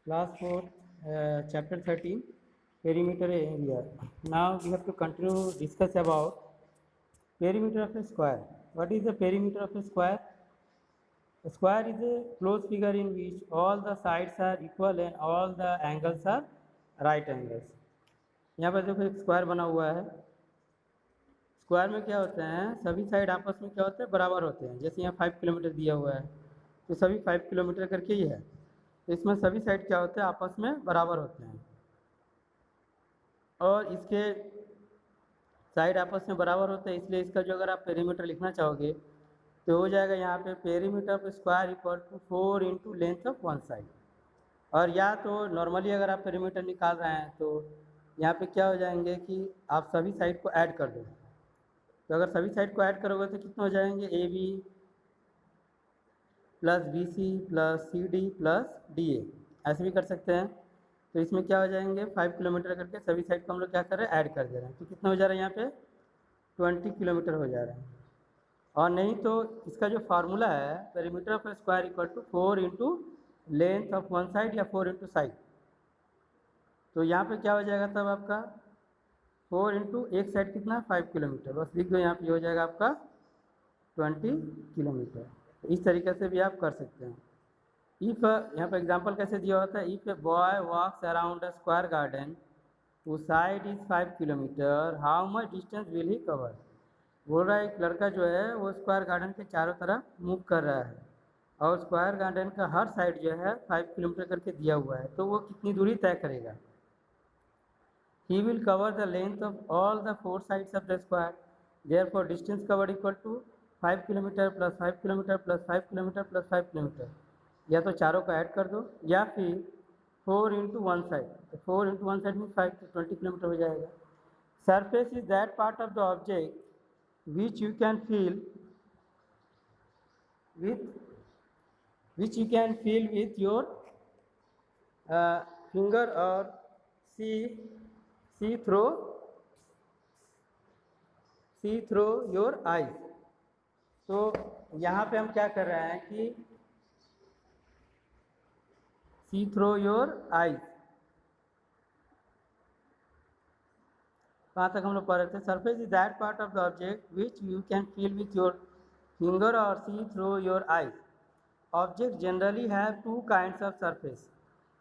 Class 4, Chapter 13, Perimeter area. Now we have to continue discuss about perimeter of a square. What is the perimeter of a square? A square is a closed figure in which all the sides are equal and all the angles are right angles. यहाँ पर देखो एक square बना हुआ है। Square में क्या होते हैं, सभी साइड आपस में क्या होते हैं, बराबर होते हैं। जैसे यहाँ 5 किलोमीटर दिया हुआ है तो सभी 5 किलोमीटर करके ही है, तो इसमें सभी साइड क्या होते हैं, आपस में बराबर होते हैं। और इसके साइड आपस में बराबर होते हैं, इसलिए इसका जो अगर आप पेरीमीटर लिखना चाहोगे तो हो जाएगा यहाँ पे perimeter of square equal to 4 into length of one side. और या तो नॉर्मली अगर आप पेरीमीटर निकाल रहे हैं तो यहाँ पे क्या हो जाएंगे कि आप सभी साइड को ऐड कर दो। तो अगर सभी साइड को ऐड करोगे तो कितने हो जाएंगे, A B plus B C plus C D plus D A, ऐसे भी कर सकते हैं। तो इसमें क्या हो जाएंगे, 5 किलोमीटर करके सभी साइड को हम लोग क्या कर रहे हैं, ऐड कर दे रहे हैं। तो कितना हो जा रहा है यहाँ पे 20 किलोमीटर हो जा रहा है। और नहीं तो इसका जो फार्मूला है perimeter of square equal to 4 into length of one side या 4 इंटू साइड। तो यहाँ पे क्या हो जाएगा तब आपका 4 इंटू एक साइड कितना, 5 किलोमीटर, बस लिख दो यहाँ पे हो जाएगा आपका 20 किलोमीटर। तो इस तरीके से भी आप कर सकते हैं। इफ यहाँ पर एग्जांपल कैसे दिया होता है, if a boy walks around a square garden to side is 5 kilometre, how much distance will he cover. बोल रहा है एक लड़का जो है वो स्क्वायर गार्डन के चारों तरफ मूव कर रहा है और स्क्वायर गार्डन का हर साइड जो है 5 किलोमीटर करके दिया हुआ है, तो वो कितनी दूरी तय करेगा। He will cover the length of all the 4 sides of the square. Therefore, distance covered equal to 5 kilometre plus 5 kilometre plus 5 kilometre plus 5 kilometre. या तो चारों को ऐड कर दो या फिर 4 इंटू वन साइड, तो 4 इंटू वन साइड में 5, तो 20 किलोमीटर हो जाएगा। Surface is that part of the object which you can feel with your finger or see through your eyes। तो यहाँ पे हम क्या कर रहे हैं कि सी थ्रो योर आईज, कहाँ तक हम लोग पढ़ रहे थे, surface is that part of the object which you can feel with your finger और see through your eyes. Object generally have two kinds of surface,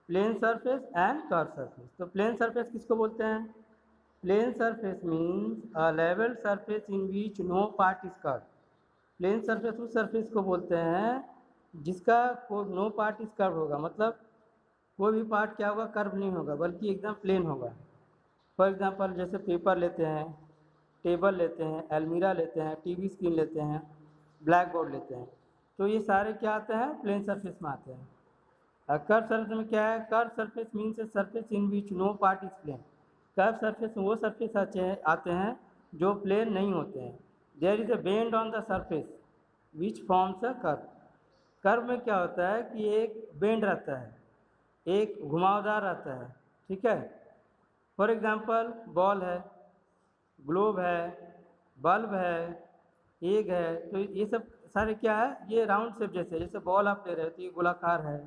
plane surface and curve surface. तो plane surface किसको बोलते हैं, plane surface means a level surface in which no part is curve. Plane surface उस surface को बोलते हैं जिसका कोई नो पार्ट इज कर्व होगा, मतलब कोई भी पार्ट क्या होगा, कर्व नहीं होगा बल्कि एकदम प्लेन होगा। फॉर एग्जांपल जैसे पेपर लेते हैं, टेबल लेते हैं, अलमीरा लेते हैं, टीवी स्क्रीन लेते हैं, ब्लैक बोर्ड लेते हैं, तो ये सारे क्या आते हैं, प्लेन सरफेस में आते हैं। कर्व सरफेस में क्या है, curve surface means a surface in which no part is plane. Curve surface में वो सरफेस आते हैं जो प्लेन नहीं होते हैं। There is a bend on the surface which forms a curve. Curve में क्या होता है कि एक बेंड रहता है, एक घुमावदार रहता है, ठीक है। फॉर एग्जांपल बॉल है, ग्लोब है, बल्ब है, एग है, तो ये सब सारे क्या है, ये राउंड शेप जैसे बॉल आप ले रहे हो तो ये गोलाकार है,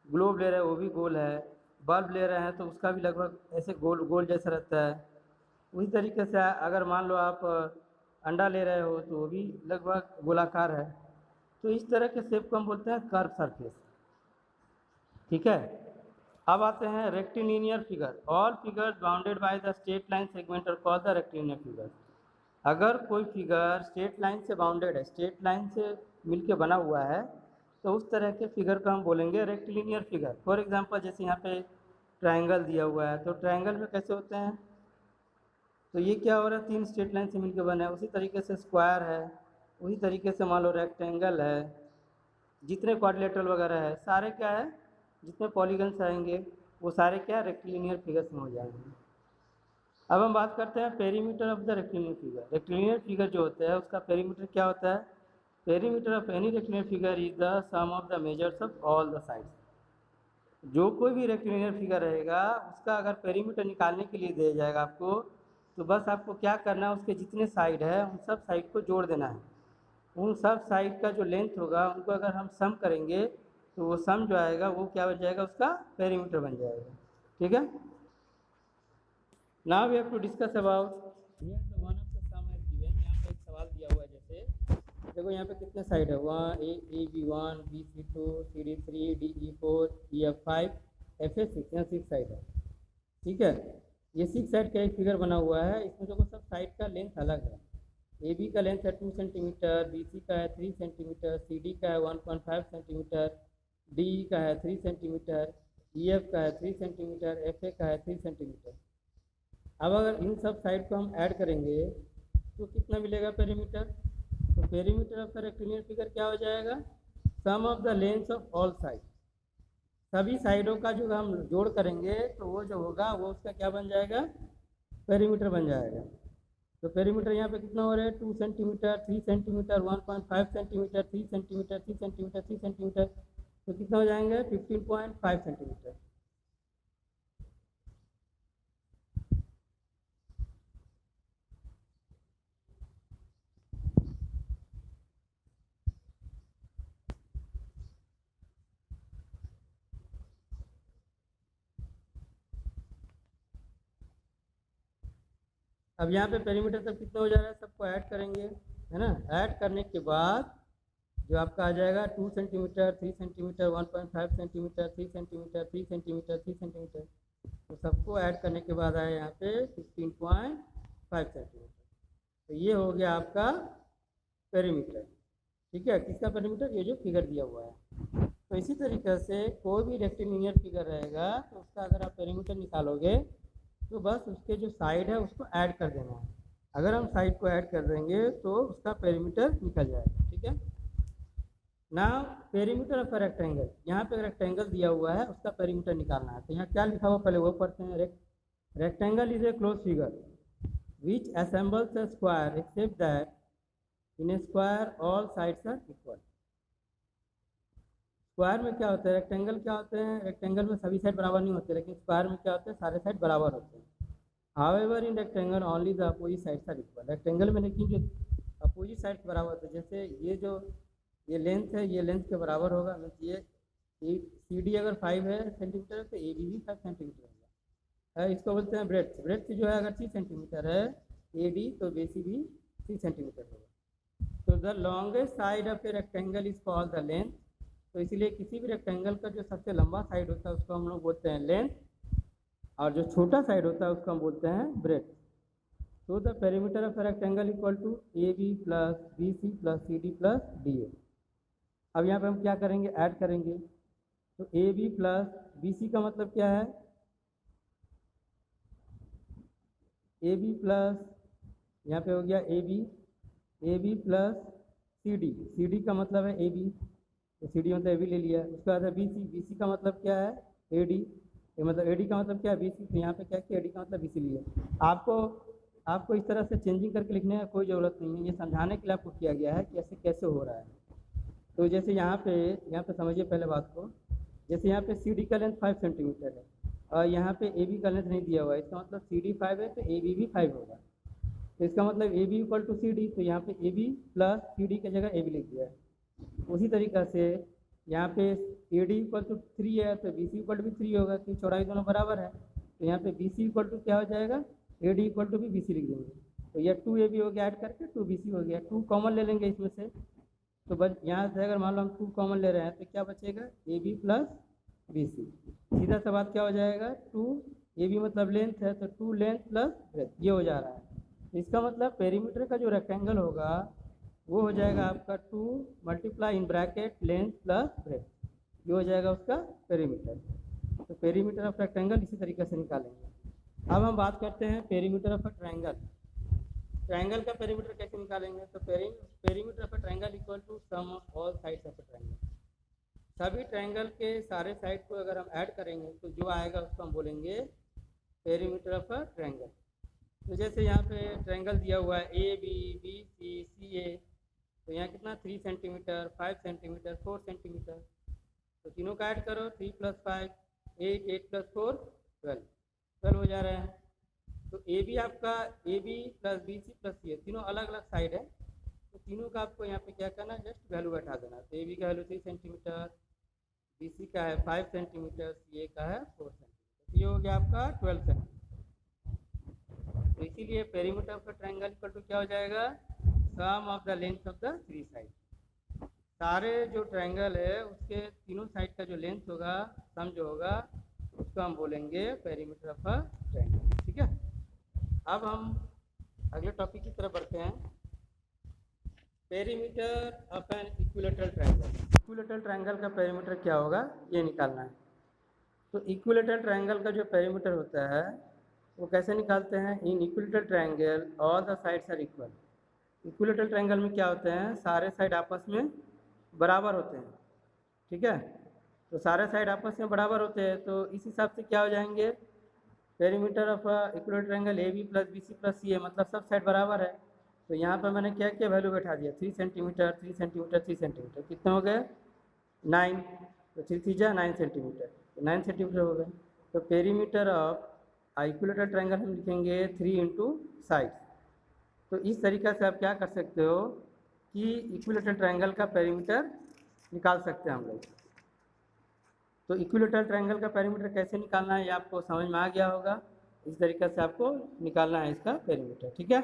ग्लोब ले रहे हैं वो भी गोल है, बल्ब ले रहे हैं तो उसका भी लगभग ऐसे गोल गोल जैसा रहता है। उसी तरीके से अगर मान लो आप अंडा ले रहे हो तो वो भी लगभग गोलाकार है। तो इस तरह के शेप को हम बोलते हैं कर्व सरफेस, ठीक है। अब आते हैं rectilinear figure. All figures bounded by the straight line segment are called the rectilinear figure. अगर कोई फिगर स्ट्रेट लाइन से बाउंडेड है, स्ट्रेट लाइन से मिलके बना हुआ है, तो उस तरह के फिगर को हम बोलेंगे रेक्टिलिनियर फिगर। फॉर एग्जांपल जैसे यहाँ पे ट्रायंगल दिया हुआ है, तो ट्रायंगल में कैसे होते हैं, तो ये क्या हो रहा है, 3 स्ट्रेट लाइन से मिलकर बना है। उसी तरीके से स्क्वायर है, उसी तरीके से मान लो रेक्टेंगल है, जितने क्वाड्रिलेटरल वगैरह है सारे क्या है, जितने पॉलीगन्स आएंगे वो सारे क्या रेक्टिलिनियर फिगर्स में हो जाएंगे। अब हम बात करते हैं perimeter of the rectilinear figure. Rectilinear figure जो होता है उसका पेरीमीटर क्या होता है, perimeter of any rectilinear figure is the sum of the measures of all the sides. जो कोई भी रेक्टिलिनियर फिगर रहेगा उसका अगर पेरीमीटर निकालने के लिए दिया जाएगा आपको, तो बस आपको क्या करना है, उसके जितने साइड है उन सब साइड को जोड़ देना है। उन सब साइड का जो लेंथ होगा उनको अगर हम सम करेंगे तो वो सम जो आएगा वो क्या बन जाएगा, उसका पेरीमीटर बन जाएगा। ठीक है। Now we have to discuss about here the one of the sum has given. यहाँ पे एक सवाल दिया हुआ है, जैसे देखो यहाँ पे कितने साइड है, one A B one, B C two, C D three, D E four, E F five, F A six, यहाँ सिक्स साइड है। ठीक है। ये सिक्स साइड का एक फिगर बना हुआ है, इसमें देखो सब साइड का लेंथ अलग है। ए बी का लेंथ है 2 सेंटीमीटर, बी सी का है 3 सेंटीमीटर, सी डी का है 1.5 सेंटीमीटर, डी ई का है 3 सेंटीमीटर, ई एफ का है 3 सेंटीमीटर, एफ ए का है 3 सेंटीमीटर। अब अगर इन सब साइड को हम ऐड करेंगे तो कितना मिलेगा पेरीमीटर? तो perimeter of the rectangular figure क्या हो जाएगा, sum of the length of all side. सभी साइडों का जो हम जोड़ करेंगे तो वो जो होगा वो उसका क्या बन जाएगा, पेरीमीटर बन जाएगा। तो पेरीमीटर यहाँ पे कितना हो रहा है, 2 centimetre, 3 centimetre, 1.5 centimetre, 3 centimetre, 3 centimetre, 3 centimetre, तो कितना हो जाएंगे 15.5 सेंटीमीटर। अब यहाँ पे पेरीमीटर सब कितना हो जा रहा है, सबको ऐड करेंगे, है ना। ऐड करने के बाद जो आपका आ जाएगा 2 centimetre, 3 centimetre, 1.5 centimetre, 3 centimetre, 3 centimetre, 3 centimetre, तो सबको ऐड करने के बाद आया यहाँ पे 15.5 सेंटीमीटर। तो ये हो गया आपका पेरीमीटर। ठीक है, किसका पेरीमीटर, ये जो फिगर दिया हुआ है। तो इसी तरीके से कोई भी रेक्टेंगुलर फिगर रहेगा तो उसका अगर आप पेरीमीटर निकालोगे तो बस उसके जो साइड है उसको ऐड कर देना है। अगर हम साइड को ऐड कर देंगे तो उसका पेरीमीटर निकल जाएगा। ठीक है ना। पेरीमीटर ऑफ रेक्टेंगल, यहाँ पे रेक्टेंगल दिया हुआ है उसका पेरीमीटर निकालना है। तो यहाँ क्या लिखा हुआ पहले वो पढ़ते हैं। Rectangle is a close figure which assembles a square except that in a square all sides are equal. Square में क्या होता है, रेक्टेंगल क्या होते हैं, रेक्टेंगल में सभी साइड बराबर नहीं होते, लेकिन स्क्वायर में क्या होता है, सारे साइड बराबर होते हैं। However in rectangle only the opposite sides are equal. Rectangle में लेकिन जो अपोजिट साइड्स बराबर होते हैं, जैसे ये जो ये लेंथ है ये लेंथ के बराबर होगा, मीन्स ये सी डी अगर 5 है सेंटीमीटर तो ए बी भी 5 सेंटीमीटर होगा। इसको बोलते हैं ब्रेड्थ। ब्रेड्थ जो है अगर 3 सेंटीमीटर है ए डी तो बी सी भी 3 सेंटीमीटर होगा। तो the longest side of a rectangle is called the length. तो इसीलिए किसी भी रेक्टेंगल का जो सबसे लंबा साइड होता है उसको हम लोग बोलते हैं लेंथ, और जो छोटा साइड होता है उसको हम बोलते हैं ब्रेड्थ। तो the perimeter of rectangle equal to A B plus B C plus C D plus D A. अब यहाँ पे हम क्या करेंगे, ऐड करेंगे। तो A B plus B C का मतलब क्या है, ए बी प्लस यहाँ पे हो गया A B plus C D का मतलब है ए बी, तो सी डी मतलब ए बी ले लिया। उसके बाद है बी सी का मतलब क्या है ए डी, ये मतलब ए डी का मतलब क्या है बी सी, तो यहाँ पे क्या किया ए डी का मतलब बी सी लिया। आपको इस तरह से चेंजिंग करके लिखने की कोई ज़रूरत नहीं है, ये समझाने के लिए आपको किया गया है कि ऐसे कैसे हो रहा है। तो जैसे यहाँ पे समझिए पहले बात को, जैसे यहाँ पे सी डी का लेंथ 5 सेंटीमीटर है और यहाँ पे ए बी का लेंथ नहीं दिया हुआ है, इसका मतलब सी डी 5 है तो ए बी भी 5 होगा। तो इसका मतलब A B equal to C D, तो यहाँ पे A B plus C D की जगह ए बी लिख दिया है। उसी तरीक़ा से यहाँ पे ए डी इक्वल टू 3 है तो बी सी इक्वल टू भी 3 होगा, क्योंकि चौड़ाई दोनों बराबर है। तो यहाँ पे बी सी इक्वल टू क्या हो जाएगा, ए डी इक्वल टू भी बी सी लिख देंगे। तो यह 2 ए बी हो गया, ऐड करके 2 बी सी हो गया। 2 कॉमन ले लेंगे इसमें से, तो बस यहाँ से अगर मान लो हम 2 कॉमन ले रहे हैं तो क्या बचेगा, A B plus B C. सीधा सा बात क्या हो जाएगा, 2 ए बी मतलब लेंथ है तो 2 लेंथ प्लस ब्रेथ, ये हो जा रहा है। इसका मतलब पेरीमीटर का जो रेक्टेंगल होगा वो हो जाएगा आपका 2 multiply in bracket length plus breadth, ये हो जाएगा उसका पेरीमीटर। तो पेरीमीटर ऑफ रेक्टेंगल इसी तरीके से निकालेंगे। अब हम बात करते हैं perimeter of a triangle. Triangle का पेरीमीटर कैसे निकालेंगे, तो perimeter of a triangle equal to sum of all sides of a triangle. सभी ट्रायंगल के सारे साइड को अगर हम ऐड करेंगे तो जो आएगा उसको हम बोलेंगे पेरीमीटर ऑफ अ ट्रायंगल। तो जैसे यहाँ पे ट्रायंगल दिया हुआ है ए बी बी सी सी ए, तो यहाँ कितना 3 सेंटीमीटर, 5 सेंटीमीटर, 4 सेंटीमीटर, तो तीनों का ऐड करो 3 + 5 8, 8 + 4 12 हो जा रहे हैं। तो ए बी आपका A B plus B C plus C, तीनों अलग अलग साइड है, तो तीनों का आपको यहाँ पे क्या करना है, जस्ट वैल्यू बैठा देना। तो ए बी का वैल्यू 3 सेंटीमीटर, BC का है 5 सेंटीमीटर, CA का है 4 सेंटीमीटर, ये हो गया आपका 12 सेंटीमीटर। तो इसीलिए perimeter of the triangle equal to क्या हो जाएगा, sum of the length of the three side. सारे जो ट्रायंगल है उसके तीनों साइड का जो लेंथ होगा, सम जो होगा, उसको हम बोलेंगे पेरीमीटर ऑफ अ ट्रायंगल। ठीक है, अब हम अगले टॉपिक की तरफ बढ़ते हैं। Perimeter of an equilateral triangle. Equilateral triangle का पेरीमीटर क्या होगा, ये निकालना है। तो इक्विलेटरल ट्रायंगल का जो पेरीमीटर होता है वो कैसे निकालते हैं, in equilateral triangle all the sides are equal. Equilateral triangle में क्या होते हैं, सारे साइड आपस में बराबर होते हैं। ठीक है, तो सारे साइड आपस में बराबर होते हैं, तो इस हिसाब से क्या हो जाएंगे, perimeter of equilateral triangle A B plus B C plus C A, मतलब सब साइड बराबर है। तो यहाँ पर मैंने क्या क्या वैल्यू बैठा दिया, 3 सेंटीमीटर 3 सेंटीमीटर 3 सेंटीमीटर, कितने हो गए 9, तो 3 3 जा 9 सेंटीमीटर, तो 9 सेंटीमीटर हो गए। तो पेरीमीटर ऑफ इक्विलेटरल ट्रायंगल हम लिखेंगे 3 इंटू साइड। तो इस तरीक़ा से आप क्या कर सकते हो कि इक्विलेटरल ट्रायंगल का पेरीमीटर निकाल सकते हैं हम लोग। तो इक्विलेटरल ट्रायंगल का पेरीमीटर कैसे निकालना है ये आपको समझ में आ गया होगा। इस तरीक़े से आपको निकालना है इसका पेरीमीटर। ठीक है।